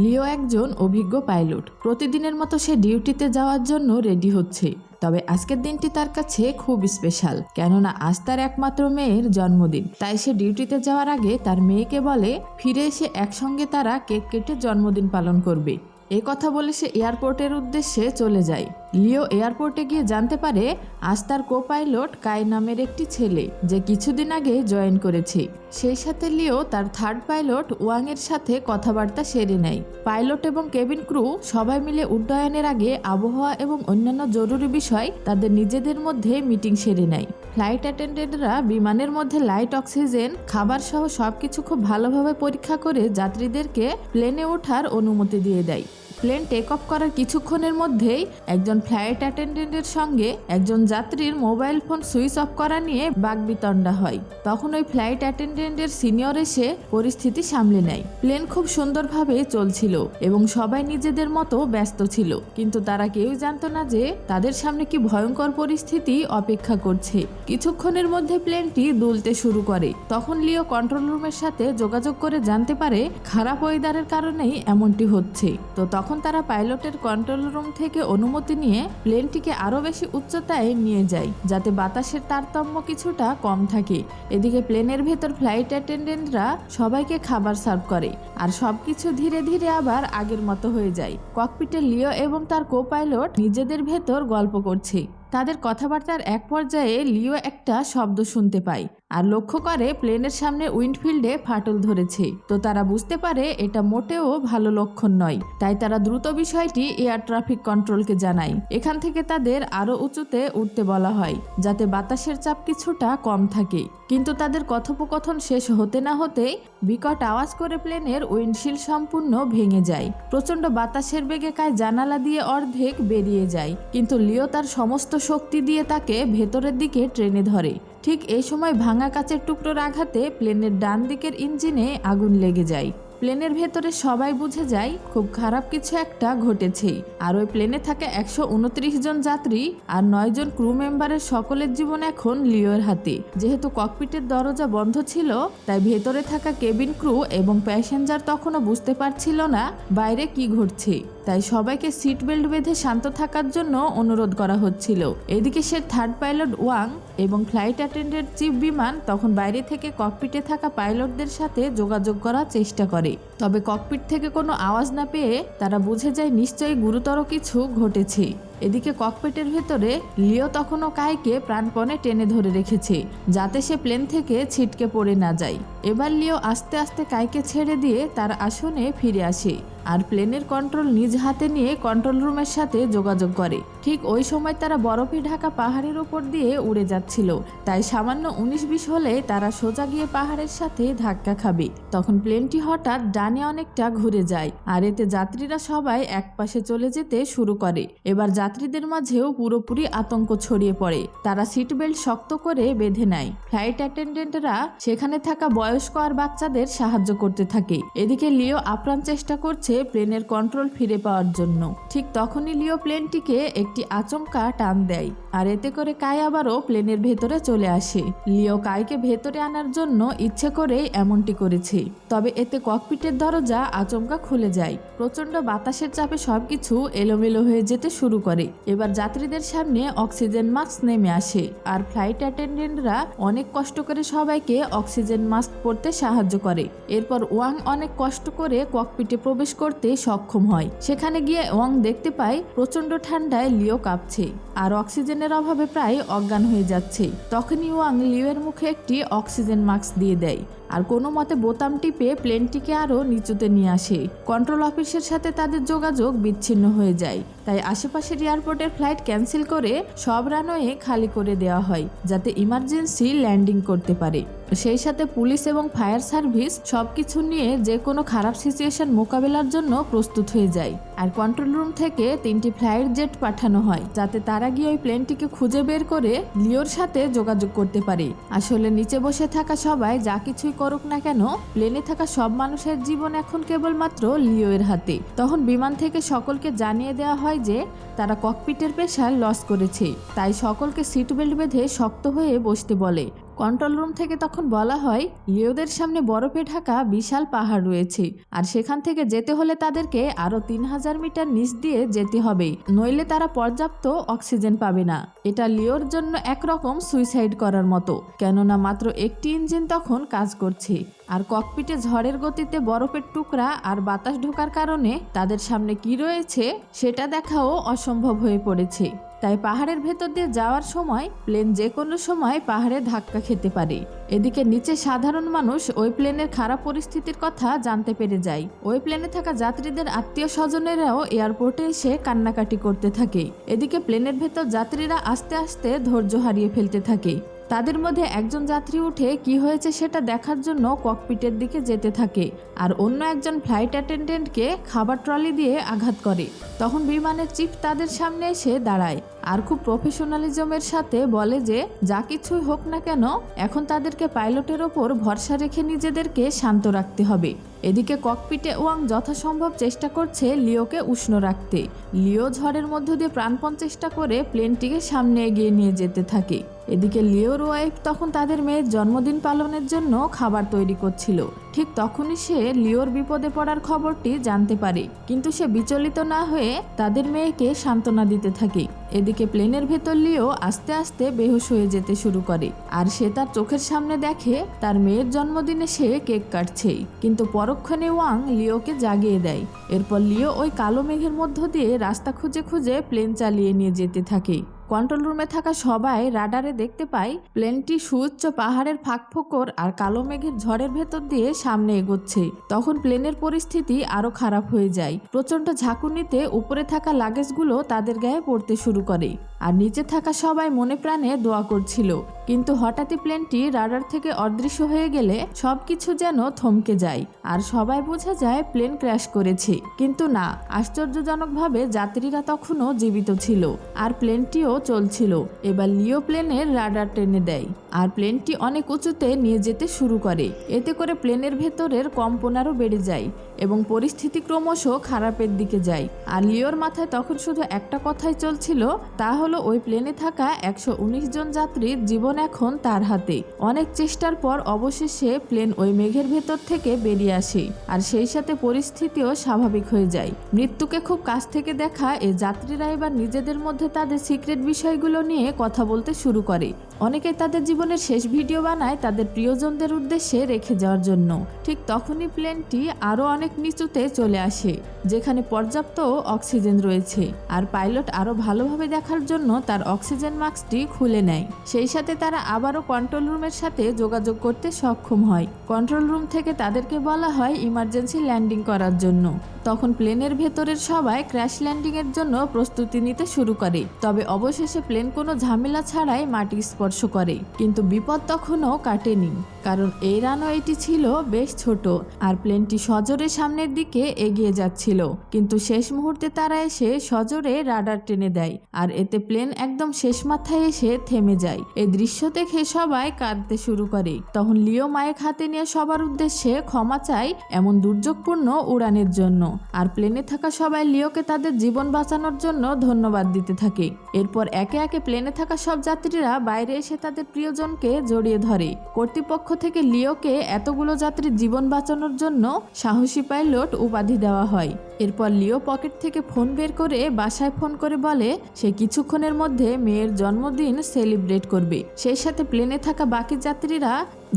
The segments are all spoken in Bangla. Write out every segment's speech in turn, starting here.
লিও একজন অভিজ্ঞ পাইলট। প্রতিদিনের মতো সে ডিউটিতে যাওয়ার জন্য রেডি হচ্ছে। তবে আজকের দিনটি তার কাছে খুব স্পেশাল, কেননা আজ তার একমাত্র মেয়ের জন্মদিন। তাই সে ডিউটিতে যাওয়ার আগে তার মেয়েকে বলে ফিরে এসে একসঙ্গে তারা কেক কেটে জন্মদিন পালন করবে। এ কথা বলে সে এয়ারপোর্টের উদ্দেশ্যে চলে যায়। লিও এয়ারপোর্টে গিয়ে জানতে পারে আজ তার কো পাইলট কাই নামের একটি ছেলে, যে কিছুদিন আগে জয়েন করেছে। সেই সাথে লিও তার থার্ড পাইলট ওয়াং এর সাথে কথাবার্তা সেরে নেয়। পাইলট এবং কেবিন ক্রু সবাই মিলে উড্ডয়নের আগে আবহাওয়া এবং অন্যান্য জরুরি বিষয় তাদের নিজেদের মধ্যে মিটিং সেরে নেয়। ফ্লাইট অ্যাটেন্ডেন্টরা বিমানের মধ্যে লাইট, অক্সিজেন, খাবার সহ সবকিছু খুব ভালোভাবে পরীক্ষা করে যাত্রীদেরকে প্লেনে ওঠার অনুমতি দিয়ে দেয়। প্লেন টেক অফ করার কিছুক্ষণের মধ্যেই একজন ফ্লাইট অ্যাটেন্ডেন্টের সঙ্গে একজন যাত্রীর মোবাইল ফোন সুইচ অফ করা নিয়ে বাকবিতণ্ডা হয়। তখন ওই ফ্লাইট অ্যাটেন্ডেন্টের সিনিয়র এসে পরিস্থিতি সামলে নেয়। প্লেন খুব সুন্দরভাবে চলছিল এবং সবাই নিজেদের মতো ব্যস্ত ছিল, কিন্তু তারা কেউই জানতো না যে তাদের সামনে কি ভয়ঙ্কর পরিস্থিতি অপেক্ষা করছে। কিছুক্ষণের মধ্যে প্লেনটি দুলতে শুরু করে। তখন লিও কন্ট্রোল রুমের সাথে যোগাযোগ করে জানতে পারে খারাপ ওয়েদারের কারণেই এমনটি হচ্ছে। তো তখন তারা পাইলটের কন্ট্রোল রুম থেকে অনুমতি নিয়ে প্লেনটিকে আরো বেশি উচ্চতায় নিয়ে যায়, যাতে বাতাসের তারতম্য কিছুটা কম থাকে। এদিকে প্লেনের ভেতর ফ্লাইট অ্যাটেন্ডেন্টরা সবাইকে খাবার সার্ভ করে, আর সবকিছু ধীরে ধীরে আবার আগের মতো হয়ে যায়। ককপিটে লিও এবং তার কো পাইলট নিজেদের ভেতর গল্প করছে। তাদের কথাবার্তার এক পর্যায়ে লিও একটা শব্দ শুনতে পায় আর লক্ষ্য করে প্লেনের সামনে উইন্ডফিল্ডে ফাটল ধরেছে। তো তারা বুঝতে পারে এটা মোটেও ভালো লক্ষণ নয়। তাই তারা দ্রুত বিষয়টি এয়ার ট্রাফিক কন্ট্রোলকে জানায়। এখান থেকে তাদের আরো উঁচুতে উঠতে বলা হয়, যাতে বাতাসের চাপ কিছুটা কম থাকে। কিন্তু তাদের কথোপকথন শেষ হতে না হতেই বিকট আওয়াজ করে প্লেনের উইন্ডশিল্ড সম্পূর্ণ ভেঙে যায়। প্রচন্ড বাতাসের বেগে কায় জানালা দিয়ে অর্ধেক বেরিয়ে যায়, কিন্তু লিও তার সমস্ত শক্তি দিয়ে তাকে ভেতরের দিকে টেনে ধরে। ঠিক এই সময় ভাঙা কাচের টুকরোর আঘাতে প্লেনের ডান দিকের ইঞ্জিনে আগুন লেগে যায়। প্লেনের ভেতরে সবাই বুঝে যায় খুব খারাপ কিছু একটা ঘটেছে। আর ওই প্লেনে থাকা 129 জন যাত্রী আর 9 জন ক্রু মেম্বারের সকলের জীবন এখন লিওর হাতে। যেহেতু ককপিটের দরজা বন্ধ ছিল, তাই ভেতরে থাকা কেবিন ক্রু এবং প্যাসেঞ্জার তখনও বুঝতে পারছিল না বাইরে কি ঘটছে। তাই সবাইকে সিট বেল্ট বেঁধে শান্ত থাকার জন্য অনুরোধ করা হচ্ছিল। এদিকে সে থার্ড পাইলট ওয়াং এবং ফ্লাইট অ্যাটেন্ডেন্ট চিফ বিমান তখন বাইরে থেকে ককপিটে থাকা পাইলটদের সাথে যোগাযোগ করার চেষ্টা করে। তবে ককপিট থেকে কোনো আওয়াজ না পেয়ে তারা বুঝে যায় নিশ্চয়ই গুরুতর কিছু ঘটেছে। এদিকে ককপিটের ভেতরে লিও তখনও কাইকে প্রাণপণে টেনে ধরে রেখেছে, যাতে সে প্লেন থেকে ছিটকে পড়ে না যায়। এবার লিও আস্তে আস্তে কাইকে ছেড়ে দিয়ে তার আসনে ফিরে আসে আর প্লেনের কন্ট্রোল নিজ হাতে নিয়ে কন্ট্রোল রুমের সাথে যোগাযোগ করে। ঠিক ওই সময় তারা বরফে ঢাকা পাহাড়ের উপর দিয়ে উড়ে যাচ্ছিল, তাই সামান্য 19-20 হলে তারা সোজা গিয়ে পাহাড়ের সাথে ধাক্কা খাবে। তখন প্লেনটি হঠাৎ ডানে অনেকটা ঘুরে যায় আর এতে যাত্রীরা সবাই একপাশে চলে যেতে শুরু করে। এবার যাত্রীদের মাঝেও পুরোপুরি আতঙ্ক ছড়িয়ে পড়ে। তারা সিট বেল্ট শক্ত করে বেঁধে নেয়। ফ্লাইট অ্যাটেন্ডেন্টরা সেখানে থাকা বয়স্ক আর বাচ্চাদের সাহায্য করতে থাকে। এদিকে লিও আপ্রাণ চেষ্টা করছে প্লেনের কন্ট্রোল ফিরে পাওয়ার জন্য। ঠিক তখনই লিও প্লেনটিকে একটি আচমকা টান দেয় আর এতে করে কাই আবারও প্লেনের ভেতরে চলে আসে। লিও কাইকে ভেতরে আনার জন্য ইচ্ছে করেই এমনটি করেছে। তবে এতে ককপিটের দরজা আচমকা খুলে যায়। প্রচন্ড বাতাসের চাপে সবকিছু এলোমেলো হয়ে যেতে শুরু করে। এবার যাত্রীদের সামনে অক্সিজেন মাস্ক নেমে আসে আর ফ্লাইট অ্যাটেন্ডেন্টরা অনেক কষ্ট করে সবাইকে অক্সিজেন মাস্ক পরতে সাহায্য করে। এরপর ওয়াং অনেক কষ্ট করে ককপিটে প্রবেশ করতে সক্ষম হয়। সেখানে গিয়ে ওয়াং দেখতে পায় প্রচন্ড ঠান্ডায় লিও কাঁপছে আর অক্সিজেনের অভাবে প্রায় অজ্ঞান হয়ে যাচ্ছে। তখনই ওয়াং লিওর মুখে একটি অক্সিজেন মাস্ক দিয়ে দেয় আর কোনো মতে বোতাম টিপে প্লেনটিকে আরো নিচুতে নিয়ে আসে। কন্ট্রোল অফিসের সাথে তাদের যোগাযোগ বিচ্ছিন্ন হয়ে যায়। তাই আশেপাশের এয়ারপোর্টের ফ্লাইট ক্যান্সেল করে সব রানওয়ে খালি করে দেওয়া হয়, যাতে ইমার্জেন্সি ল্যান্ডিং করতে পারে। সেই সাথে পুলিশ এবং ফায়ার সার্ভিস সবকিছু নিয়ে যে কোনো খারাপ সিচুয়েশন মোকাবেলার জন্য প্রস্তুত হয়ে যায়। আর কন্ট্রোল রুম থেকে 3টি ফ্লাইট জেট পাঠানো হয়, যাতে তারা গিয়ে ওই প্লেনটিকে খুঁজে বের করে লিওর সাথে যোগাযোগ করতে পারে। আসলে নিচে বসে থাকা সবাই যা কিছুই করুক না কেন, প্লেনে থাকা সব মানুষের জীবন এখন কেবলমাত্র লিওর হাতে। তখন বিমান থেকে সকলকে জানিয়ে দেওয়া হয় যে তারা ককপিটের প্রেসার লস করেছে, তাই সকলকে সিট বেল্ট বেঁধে শক্ত হয়ে বসতে বলে। কন্ট্রোল রুম থেকে তখন বলা হয় লিওদের সামনে বরফে ঢাকা বিশাল পাহাড় রয়েছে, আর সেখান থেকে যেতে হলে তাদেরকে আরো 3000 মিটার নিচ দিয়ে যেতে হবে, নইলে তারা পর্যাপ্ত অক্সিজেন পাবে না। এটা লিওর জন্য একরকম সুইসাইড করার মতো, কেননা মাত্র একটি ইঞ্জিন তখন কাজ করছে, আর ককপিটে ঝড়ের গতিতে বরফের টুকরা আর বাতাস ঢোকার কারণে তাদের সামনে কি রয়েছে সেটা দেখাও অসম্ভব হয়ে পড়েছে। তাই পাহাড়ের ভেতর দিয়ে যাওয়ার সময় প্লেন যে কোনো সময় পাহাড়ে ধাক্কা খেতে পারে। এদিকে নিচে সাধারণ মানুষ ওই প্লেনের খারাপ পরিস্থিতির কথা জানতে পেরে যায়। ওই প্লেনে থাকা যাত্রীদের আত্মীয় স্বজনেরাও এয়ারপোর্টে এসে কান্নাকাটি করতে থাকে। এদিকে প্লেনের ভেতর যাত্রীরা আস্তে আস্তে ধৈর্য হারিয়ে ফেলতে থাকে। তাদের মধ্যে একজন যাত্রী উঠে কি হয়েছে সেটা দেখার জন্য ককপিটের দিকে যেতে থাকে, আর অন্য একজন ফ্লাইট অ্যাটেন্ডেন্টকে খাবার ট্রলি দিয়ে আঘাত করে। তখন বিমানের চিফ তাদের সামনে এসে দাঁড়ায় আর খুব প্রফেশনালিজমের সাথে বলে যে যা কিছুই হোক না কেন এখন তাদেরকে পাইলটের ওপর ভরসা রেখে নিজেদেরকে শান্ত রাখতে হবে। এদিকে ককপিটে ওয়াং যথাসম্ভব চেষ্টা করছে লিওকে উষ্ণ রাখতে। লিও ঝড়ের মধ্য দিয়ে প্রাণপণ চেষ্টা করে প্লেনটিকে সামনে এগিয়ে নিয়ে যেতে থাকে। এদিকে লিওর ওয়াইফ তখন তাদের মেয়ের জন্মদিন পালনের জন্য খাবার তৈরি করছিল। ঠিক তখনই সে লিওর বিপদে পড়ার খবরটি জানতে পারে, কিন্তু সে বিচলিত না হয়ে তাদের মেয়েকে সান্ত্বনা দিতে থাকে। এদিকে প্লেনের ভেতর লিও আস্তে আস্তে বেহুশ হয়ে যেতে শুরু করে, আর সে তার চোখের সামনে দেখে তার মেয়ের জন্মদিনে সে কেক কাটছে, কিন্তু পরক্ষণে ওয়াং লিওকে জাগিয়ে দেয়। এরপর লিও ওই কালো মেঘের মধ্য দিয়ে রাস্তা খুঁজে খুঁজে প্লেন চালিয়ে নিয়ে যেতে থাকে। কন্ট্রোল রুমে থাকা সবাই রাডারে দেখতে পায় প্লেনটি সুউচ্চ পাহাড়ের ফাঁকফোকর আর কালো মেঘের ঝড়ের ভেতর দিয়ে সামনে এগোচ্ছে। তখন প্লেনের পরিস্থিতি আরো খারাপ হয়ে যায়। প্রচন্ড ঝাঁকুনিতে উপরে থাকা লাগেজগুলো তাদের গায়ে পড়তে শুরু করে, আর নিচে থাকা সবাই মনে প্রাণে দোয়া করছিল। কিন্তু হঠাৎই প্লেনটি রাডার থেকে অদৃশ্য হয়ে গেলে সবকিছু যেন থমকে যায়, আর সবাই বোঝা যায় প্লেন ক্র্যাশ করেছে। কিন্তু না, আশ্চর্যজনকভাবে যাত্রীরা তখনও জীবিত ছিল, আর প্লেনটিও চলছিল। এবার লিও প্লেনের রাডার টেনে দেয়, আর প্লেনটি অনেক উঁচুতে নিয়ে যেতে শুরু করে। এতে করে প্লেনের ভেতরের কম্পন আরও বেড়ে যায় এবং পরিস্থিতি ক্রমশ খারাপের দিকে যায়। আর লিওর মাথায় তখন শুধু একটা কথাই চলছিল, তা হলো ওই প্লেনে থাকা 119 জন যাত্রীর জীবন এখন তার হাতে। অনেক চেষ্টার পর অবশেষে প্লেন ওই মেঘের ভেতর থেকে বেরিয়ে আসে, আর সেই সাথে পরিস্থিতিও স্বাভাবিক হয়ে যায়। মৃত্যুকে খুব কাছ থেকে দেখা এই যাত্রীরা এবার নিজেদের মধ্যে তাদের সিক্রেট বিষয়গুলো নিয়ে কথা বলতে শুরু করে। অনেকে তাদের জীবনের শেষ ভিডিও বানায় তাদের প্রিয়জনদের উদ্দেশ্যে রেখে যাওয়ার জন্য। ঠিক তখনই প্লেনটি আরও অনেক নিচুতে চলে আসে, যেখানে পর্যাপ্ত অক্সিজেন রয়েছে, আর পাইলট আরও ভালোভাবে দেখার জন্য তার অক্সিজেন মাস্কটি খুলে নেয়। সেই সাথে তারা আবারও কন্ট্রোল রুমের সাথে যোগাযোগ করতে সক্ষম হয়। কন্ট্রোল রুম থেকে তাদেরকে বলা হয় ইমার্জেন্সি ল্যান্ডিং করার জন্য। তখন প্লেনের ভেতরের সবাই ক্র্যাশ ল্যান্ডিং এর জন্য প্রস্তুতি নিতে শুরু করে। তবে অবশেষে প্লেন কোনো ঝামেলা ছাড়াই মাটি স্পর্শ করে, কিন্তু বিপদ তখনও কাটেনি, কারণ এই রানওয়েটি ছিল বেশ ছোট, আর প্লেনটি সজোরে সামনের দিকে এগিয়ে যাচ্ছিল। কিন্তু শেষ মুহূর্তে তারা এসে সজোরে রাডার টেনে দেয়, আর এতে প্লেন একদম শেষ মাথায় এসে থেমে যায়। এই দৃশ্য দেখে সবাই কাঁদতে শুরু করে। তখন লিও মাইক হাতে নিয়ে সবার উদ্দেশ্যে ক্ষমা চায় এমন দুর্যোগপূর্ণ উড়ানের জন্য, আর প্লেনে থাকা সবাই লিওকে তাদের জীবন বাঁচানোর জন্য ধন্যবাদ দিতে থাকে। এরপর একে একে প্লেনে থাকা সব যাত্রীরা বাইরে এসে তাদের প্রিয়জনকে জড়িয়ে ধরে। কর্তৃপক্ষ থেকে লিওকে এতগুলো যাত্রীর জীবন বাঁচানোর জন্য সাহসী পাইলট উপাধি দেওয়া হয়। এরপর লিও পকেট থেকে ফোন বের করে বাসায় ফোন করে বলে সে কিছুক্ষণের মধ্যে মেয়ের জন্মদিন সেলিব্রেট করবে। সেই সাথে প্লেনে থাকা বাকি যাত্রীরা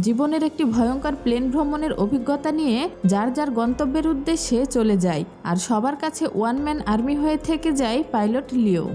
জীবনের একটি ভয়ঙ্কর প্লেন ভ্রমণের অভিজ্ঞতা নিয়ে যার যার গন্তব্যের উদ্দেশ্যে চলে যায়, আর সবার কাছে ওয়ান ম্যান আর্মি হয়ে থেকে যায় পাইলট লিও।